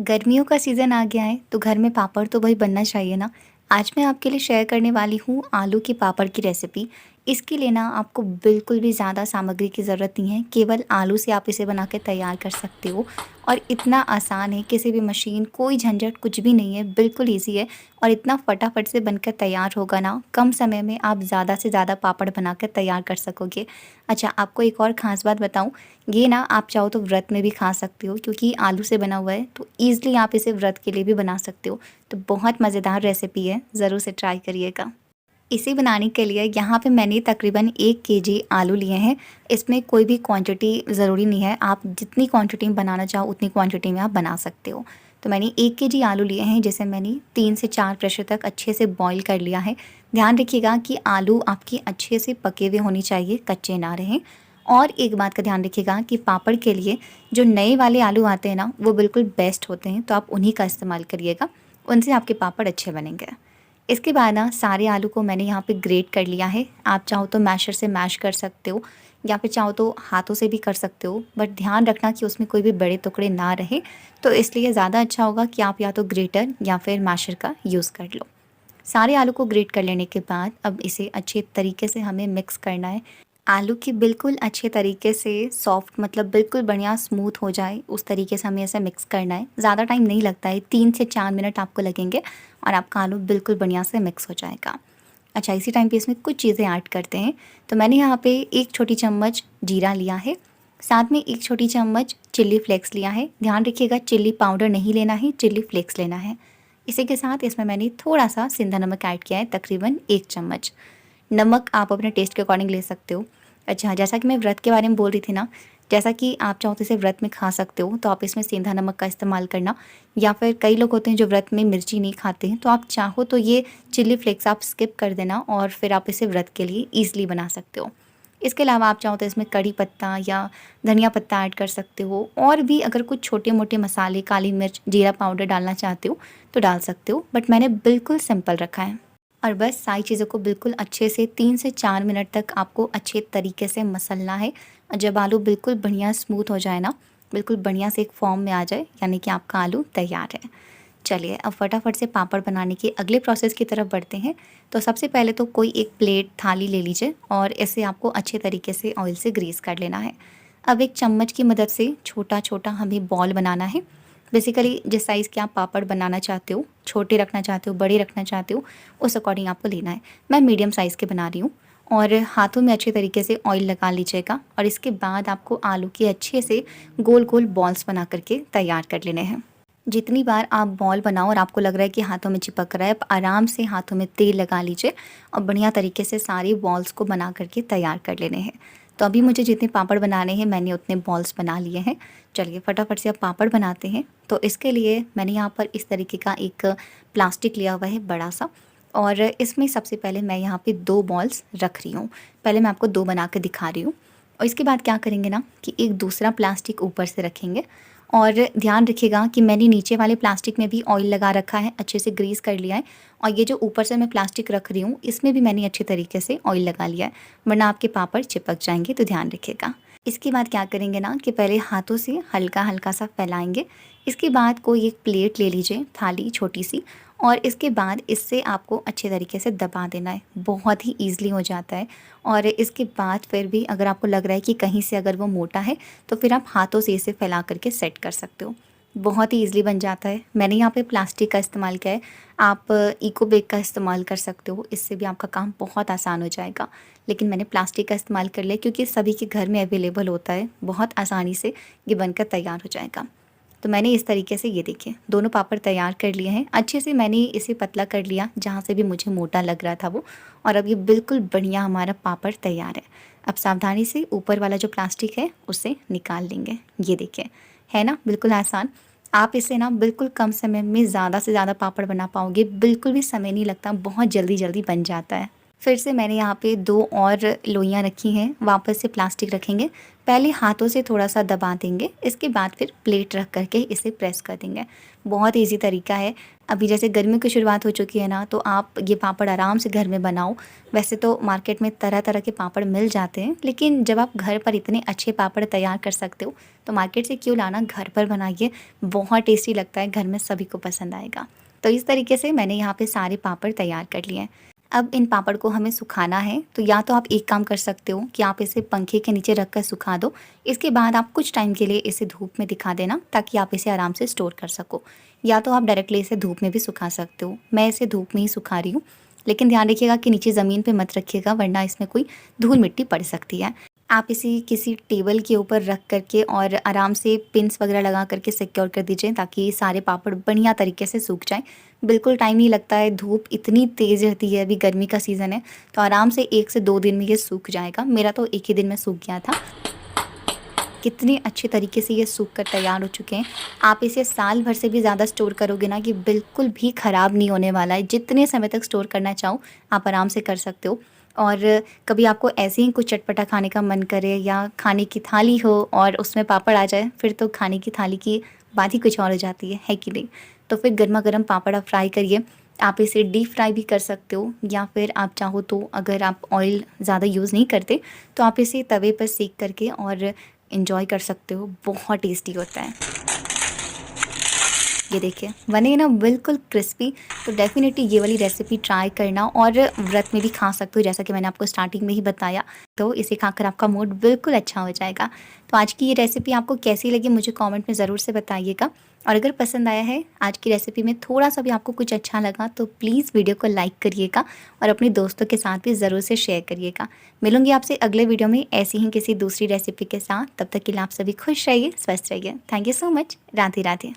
गर्मियों का सीज़न आ गया है तो घर में पापड़ तो भाई बनना चाहिए ना। आज मैं आपके लिए शेयर करने वाली हूँ आलू के पापड़ की रेसिपी। इसके लिए ना आपको बिल्कुल भी ज़्यादा सामग्री की ज़रूरत नहीं है, केवल आलू से आप इसे बना के तैयार कर सकते हो। और इतना आसान है, किसी भी मशीन, कोई झंझट कुछ भी नहीं है, बिल्कुल ईज़ी है। और इतना फटाफट से बनकर तैयार होगा ना, कम समय में आप ज़्यादा से ज़्यादा पापड़ बना कर तैयार कर सकोगे। अच्छा, आपको एक और ख़ास बात बताऊँ, ये ना आप चाहो तो व्रत में भी खा सकते हो, क्योंकि आलू से बना हुआ है तो ईज़िली आप इसे व्रत के लिए भी बना सकते हो। तो बहुत मज़ेदार रेसिपी है, ज़रूर से ट्राई करिएगा। इसे बनाने के लिए यहाँ पे मैंने तकरीबन 1 केजी आलू लिए हैं। इसमें कोई भी क्वांटिटी ज़रूरी नहीं है, आप जितनी क्वांटिटी में बनाना चाहो उतनी क्वांटिटी में आप बना सकते हो। तो मैंने 1 केजी आलू लिए हैं, जिसे मैंने 3 से 4 प्रेशर तक अच्छे से बॉईल कर लिया है। ध्यान रखिएगा कि आलू आपके अच्छे से पके हुए होने चाहिए, कच्चे ना रहें। और एक बात का ध्यान रखिएगा कि पापड़ के लिए जो नए वाले आलू आते हैं ना, वो बिल्कुल बेस्ट होते हैं, तो आप उन्हीं का इस्तेमाल करिएगा, उनसे आपके पापड़ अच्छे बनेंगे। इसके बाद ना सारे आलू को मैंने यहाँ पे ग्रेट कर लिया है। आप चाहो तो मैशर से मैश कर सकते हो, या फिर चाहो तो हाथों से भी कर सकते हो, बट ध्यान रखना कि उसमें कोई भी बड़े टुकड़े ना रहे। तो इसलिए ज़्यादा अच्छा होगा कि आप या तो ग्रेटर या फिर मैशर का यूज़ कर लो। सारे आलू को ग्रेट कर लेने के बाद अब इसे अच्छे तरीके से हमें मिक्स करना है। आलू की बिल्कुल अच्छे तरीके से सॉफ्ट, मतलब बिल्कुल बढ़िया स्मूथ हो जाए, उस तरीके से हमें इसे मिक्स करना है। ज़्यादा टाइम नहीं लगता है, 3 से 4 मिनट आपको लगेंगे और आपका आलू बिल्कुल बढ़िया से मिक्स हो जाएगा। अच्छा, इसी टाइम पे इसमें कुछ चीज़ें ऐड करते हैं। तो मैंने यहाँ पे 1 छोटी चम्मच जीरा लिया है, साथ में 1 छोटी चम्मच चिल्ली फ्लेक्स लिया है। ध्यान रखिएगा चिल्ली पाउडर नहीं लेना है, चिल्ली फ्लेक्स लेना है। इसी के साथ इसमें मैंने थोड़ा-सा सेंधा नमक ऐड किया है, तकरीबन 1 चम्मच। नमक आप अपने टेस्ट के अकॉर्डिंग ले सकते हो। अच्छा, जैसा कि मैं व्रत के बारे में बोल रही थी ना, जैसा कि आप चाहो तो इसे व्रत में खा सकते हो, तो आप इसमें सेंधा नमक का इस्तेमाल करना। या फिर कई लोग होते हैं जो व्रत में मिर्ची नहीं खाते हैं, तो आप चाहो तो ये चिल्ली फ्लेक्स आप स्किप कर देना और फिर आप इसे व्रत के लिए ईज़िली बना सकते हो। इसके अलावा आप चाहो तो इसमें कड़ी पत्ता या धनिया पत्ता ऐड कर सकते हो, और भी अगर कुछ छोटे-मोटे मसाले, काली मिर्च, जीरा पाउडर डालना चाहते हो, तो डाल सकते हो, बट मैंने बिल्कुल सिंपल रखा है। और बस सारी चीज़ों को बिल्कुल अच्छे से 3 से 4 मिनट तक आपको अच्छे तरीके से मसलना है। और जब आलू बिल्कुल बढ़िया स्मूथ हो जाए ना, बिल्कुल बढ़िया से एक फॉर्म में आ जाए, यानी कि आपका आलू तैयार है। चलिए अब फटाफट से पापड़ बनाने के अगले प्रोसेस की तरफ बढ़ते हैं। तो सबसे पहले तो कोई एक प्लेट, थाली ले लीजिए और इसे आपको अच्छे तरीके से ऑयल से ग्रीस कर लेना है। अब एक चम्मच की मदद से छोटा-छोटा हमें बॉल बनाना है। बेसिकली जिस साइज़ के आप पापड़ बनाना चाहते हो, छोटे रखना चाहते हो, बड़े रखना चाहते हो, उस अकॉर्डिंग आपको लेना है। मैं मीडियम साइज़ के बना रही हूँ। और हाथों में अच्छे तरीके से ऑयल लगा लीजिएगा और इसके बाद आपको आलू के अच्छे से गोल-गोल बॉल्स बना कर के तैयार कर लेने हैं। जितनी बार आप बॉल बनाओ और आपको लग रहा है कि हाथों में चिपक रहा है, आप आराम से हाथों में तेल लगा लीजिए और बढ़िया तरीके से सारी बॉल्स को बना करके तैयार कर लेने हैं। तो अभी मुझे जितने पापड़ बनाने हैं, मैंने उतने बॉल्स बना लिए हैं। चलिए फटाफट से अब पापड़ बनाते हैं। तो इसके लिए मैंने यहाँ पर इस तरीके का एक प्लास्टिक लिया हुआ है बड़ा सा, और इसमें सबसे पहले मैं यहाँ पे 2 बॉल्स रख रही हूँ। पहले मैं आपको 2 बना के दिखा रही हूँ। और इसके बाद क्या करेंगे ना कि एक दूसरा प्लास्टिक ऊपर से रखेंगे। और ध्यान रखिएगा कि मैंने नीचे वाले प्लास्टिक में भी ऑयल लगा रखा है, अच्छे से ग्रीस कर लिया है। और ये जो ऊपर से मैं प्लास्टिक रख रही हूँ, इसमें भी मैंने अच्छे तरीके से ऑयल लगा लिया है, वरना आपके पापड़ चिपक जाएंगे, तो ध्यान रखिएगा। इसके बाद क्या करेंगे ना कि पहले हाथों से हल्का हल्का सा फैलाएंगे। इसके बाद कोई एक प्लेट ले लीजिए, थाली छोटी सी, और इसके बाद इससे आपको अच्छे तरीके से दबा देना है, बहुत ही ईज़िली हो जाता है। और इसके बाद फिर भी अगर आपको लग रहा है कि कहीं से अगर वो मोटा है, तो फिर आप हाथों से इसे फैला करके सेट कर सकते हो। बहुत ही ईज़िली बन जाता है। मैंने यहाँ पे प्लास्टिक का इस्तेमाल किया है, आप इको बैग का इस्तेमाल कर सकते हो, इससे भी आपका काम बहुत आसान हो जाएगा। लेकिन मैंने प्लास्टिक का इस्तेमाल कर लिया क्योंकि सभी के घर में अवेलेबल होता है, बहुत आसानी से ये बनकर तैयार हो जाएगा। तो मैंने इस तरीके से ये देखिए दोनों पापड़ तैयार कर लिए हैं। अच्छे से मैंने इसे पतला कर लिया जहाँ से भी मुझे मोटा लग रहा था वो, और अब ये बिल्कुल बढ़िया हमारा पापड़ तैयार है। अब सावधानी से ऊपर वाला जो प्लास्टिक है उसे निकाल लेंगे। ये देखिए, है ना बिल्कुल आसान। आप इसे ना बिल्कुल कम समय में ज़्यादा से ज़्यादा पापड़ बना पाओगे, बिल्कुल भी समय नहीं लगता, बहुत जल्दी जल्दी बन जाता है। फिर से मैंने यहाँ पे 2 और लोइयाँ रखी हैं, वापस से प्लास्टिक रखेंगे। पहले हाथों से थोड़ा-सा दबा देंगे, इसके बाद फिर प्लेट रख कर के इसे प्रेस कर देंगे। बहुत ईज़ी तरीका है। अभी जैसे गर्मियों की शुरुआत हो चुकी है ना, तो आप ये पापड़ आराम से घर में बनाओ। वैसे तो मार्केट में तरह-तरह के पापड़ मिल जाते हैं, लेकिन जब आप घर पर इतने अच्छे पापड़ तैयार कर सकते हो, तो मार्केट से क्यों लाना, घर पर बनाइए। बहुत टेस्टी लगता है, घर में सभी को पसंद आएगा। तो इस तरीके से मैंने यहाँ पे सारे पापड़ तैयार कर लिए हैं। अब इन पापड़ को हमें सुखाना है, तो या तो आप एक काम कर सकते हो कि आप इसे पंखे के नीचे रख कर सुखा दो। इसके बाद आप कुछ टाइम के लिए इसे धूप में दिखा देना, ताकि आप इसे आराम से स्टोर कर सको। या तो आप डायरेक्टली इसे धूप में भी सुखा सकते हो। मैं इसे धूप में ही सुखा रही हूँ, लेकिन ध्यान रखिएगा कि नीचे ज़मीन पे मत रखिएगा, वरना इसमें कोई धूल-मिट्टी पड़ सकती है। आप इसे किसी टेबल के ऊपर रख कर के और आराम से पिन्स वगैरह लगा कर के सिक्योर कर दीजिए, ताकि ये सारे पापड़ बढ़िया तरीके से सूख जाएँ। बिल्कुल टाइम नहीं लगता है, धूप इतनी तेज़ रहती है, अभी गर्मी का सीज़न है, तो आराम से 1 से 2 दिन में ये सूख जाएगा। मेरा तो 1 ही दिन में सूख गया था। कितने अच्छे तरीके से ये सूख कर तैयार हो चुके हैं। आप इसे साल भर से भी ज़्यादा स्टोर करोगे ना, ये बिल्कुल भी ख़राब नहीं होने वाला है। जितने समय तक स्टोर करना चाहो, आप आराम से कर सकते हो। और कभी आपको ऐसे ही कुछ चटपटा खाने का मन करे, या खाने की थाली हो और उसमें पापड़ आ जाए, फिर तो खाने की थाली की बात ही कुछ और हो जाती है कि नहीं? तो फिर गरमा-गरम पापड़ आप फ्राई करिए। आप इसे डीप फ्राई भी कर सकते हो, या फिर आप चाहो तो, अगर आप ऑयल ज़्यादा यूज़ नहीं करते, तो आप इसे तवे पर सेक करके और एंजॉय कर सकते हो। बहुत टेस्टी होता है। ये देखिए बने ना बिल्कुल क्रिस्पी। तो डेफ़िनेटली ये वाली रेसिपी ट्राई करना, और व्रत में भी खा सकते हो, जैसा कि मैंने आपको स्टार्टिंग में ही बताया। तो इसे खाकर आपका मूड बिल्कुल अच्छा हो जाएगा। तो आज की ये रेसिपी आपको कैसी लगी, मुझे कमेंट में ज़रूर से बताइएगा। और अगर पसंद आया है आज की रेसिपी में थोड़ा-सा भी आपको कुछ अच्छा लगा, तो प्लीज़ वीडियो को लाइक करिएगा और अपने दोस्तों के साथ भी ज़रूर से शेयर करिएगा। मिलूँगी आपसे अगले वीडियो में ऐसी ही किसी दूसरी रेसिपी के साथ। तब तक के लिए आप सभी खुश रहिए, स्वस्थ रहिए। Thank you so much. Radhe Radhe.